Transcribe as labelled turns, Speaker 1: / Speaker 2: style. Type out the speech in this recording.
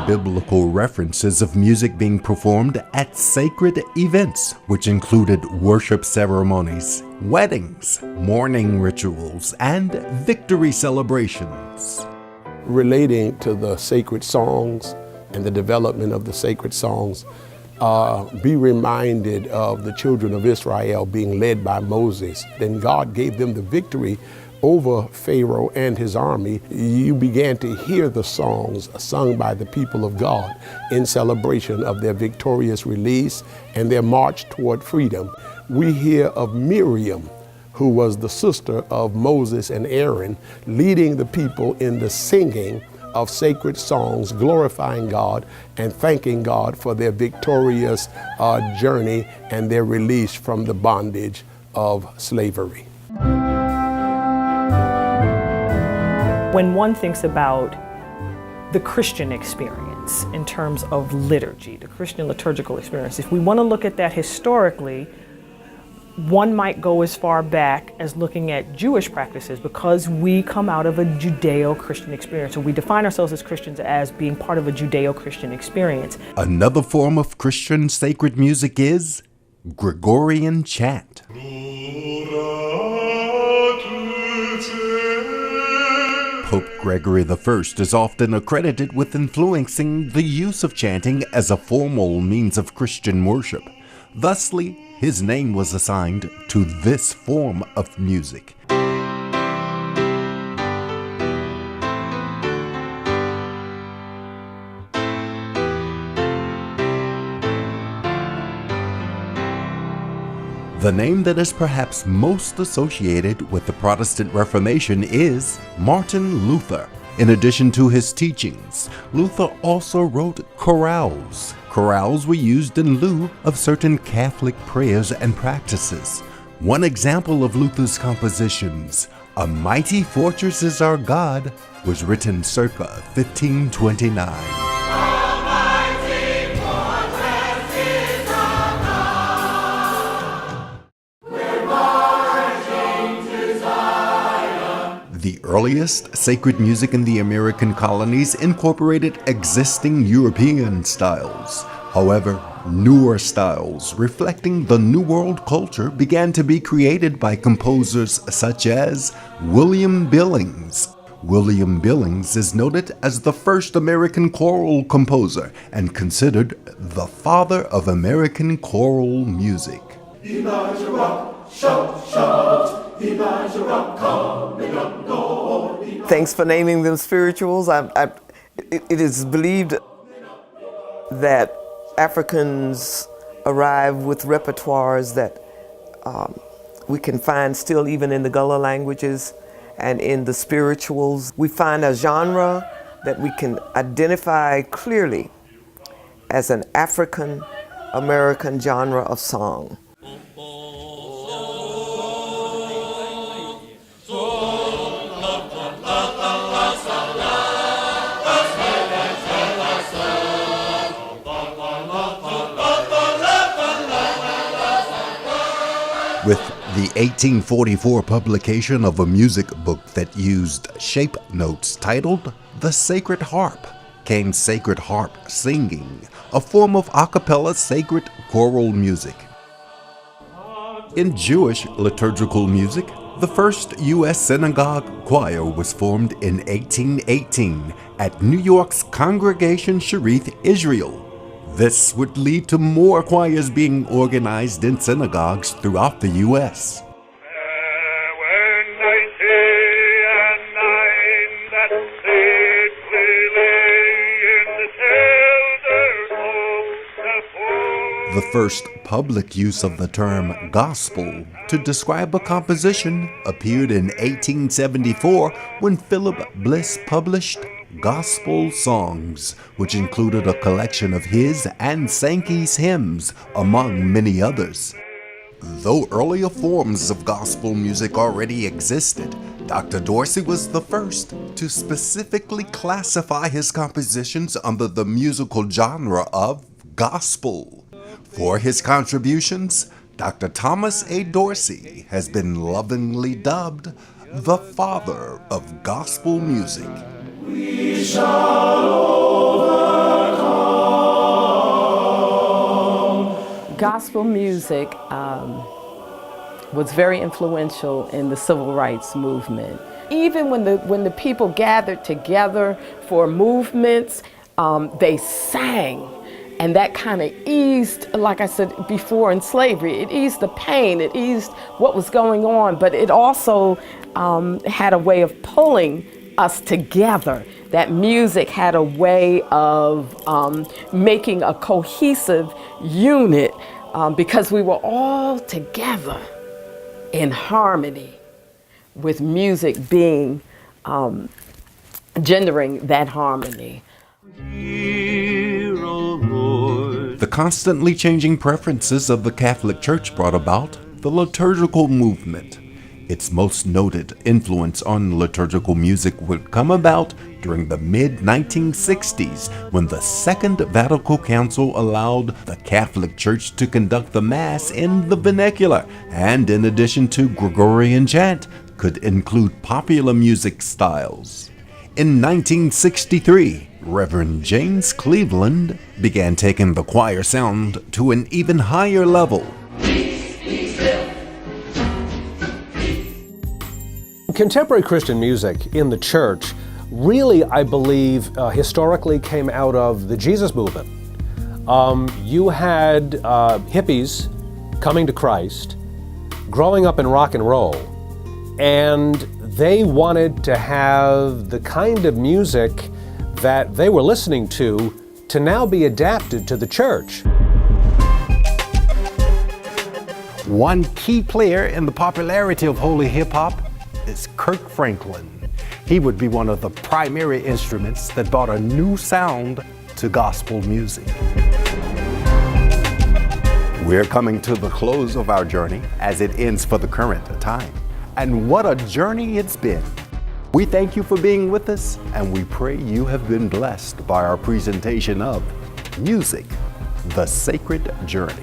Speaker 1: biblical references of music being performed at sacred events, which included worship ceremonies, weddings, mourning rituals, and victory celebrations.
Speaker 2: Relating to the sacred songs and the development of the sacred songs, be reminded of the children of Israel being led by Moses. Then God gave them the victory over Pharaoh and his army. You began to hear the songs sung by the people of God in celebration of their victorious release and their march toward freedom. We hear of Miriam, who was the sister of Moses and Aaron, leading the people in the singing of sacred songs, glorifying God and thanking God for their victorious journey and their release from the bondage of slavery.
Speaker 3: When one thinks about the Christian experience in terms of liturgy, the Christian liturgical experience, if we want to look at that historically, one might go as far back as looking at Jewish practices because we come out of a Judeo-Christian experience. So we define ourselves as Christians as being part of a Judeo-Christian experience.
Speaker 1: Another form of Christian sacred music is Gregorian chant. Pope Gregory I is often accredited with influencing the use of chanting as a formal means of Christian worship. Thusly, his name was assigned to this form of music. The name that is perhaps most associated with the Protestant Reformation is Martin Luther. In addition to his teachings, Luther also wrote chorales. Chorales were used in lieu of certain Catholic prayers and practices. One example of Luther's compositions, A Mighty Fortress is Our God, was written circa 1529. The earliest sacred music in the American colonies incorporated existing European styles. However, newer styles reflecting the New World culture began to be created by composers such as William Billings. William Billings is noted as the first American choral composer and considered the father of American choral music.
Speaker 4: Elijah Rock, shout, shout. Elijah Rock, coming up north.
Speaker 5: Thanks for naming them spirituals. It is believed that Africans arrive with repertoires that we can find still even in the Gullah languages and in the spirituals. We find a genre that we can identify clearly as an African American genre of song.
Speaker 1: With the 1844 publication of a music book that used shape notes titled The Sacred Harp came sacred harp singing, a form of a cappella sacred choral music. In Jewish liturgical music, the first U.S. synagogue choir was formed in 1818 at New York's Congregation Sharith Israel. This would lead to more choirs being organized in synagogues throughout the U.S. The first public use of the term gospel to describe a composition appeared in 1874 when Philip Bliss published Gospel Songs, which included a collection of his and Sankey's hymns, among many others. Though earlier forms of gospel music already existed, Dr. Dorsey was the first to specifically classify his compositions under the musical genre of gospel. For his contributions, Dr. Thomas A. Dorsey has been lovingly dubbed the father of gospel music.
Speaker 4: We shall overcome.
Speaker 6: Gospel music was very influential in the civil rights movement. Even when the people gathered together for movements, they sang. And that kind of eased, like I said before, in slavery, it eased the pain, it eased what was going on, but it also had a way of pulling us together. That music had a way of making a cohesive unit because we were all together in harmony, with music being, gendering that harmony.
Speaker 1: The constantly changing preferences of the Catholic Church brought about the liturgical movement. Its most noted influence on liturgical music would come about during the mid-1960s when the Second Vatican Council allowed the Catholic Church to conduct the Mass in the vernacular, and in addition to Gregorian chant, could include popular music styles. In 1963, Reverend James Cleveland began taking the choir sound to an even higher level.
Speaker 7: Contemporary Christian music in the church really, I believe, historically came out of the Jesus movement. You had hippies coming to Christ, growing up in rock and roll, and they wanted to have the kind of music that they were listening to now be adapted to the church.
Speaker 8: One key player in the popularity of holy hip-hop is Kirk Franklin. He would be one of the primary instruments that brought a new sound to gospel music.
Speaker 1: We're coming to the close of our journey as it ends for the current time. And what a journey it's been. We thank you for being with us, and we pray you have been blessed by our presentation of Music, the Sacred Journey.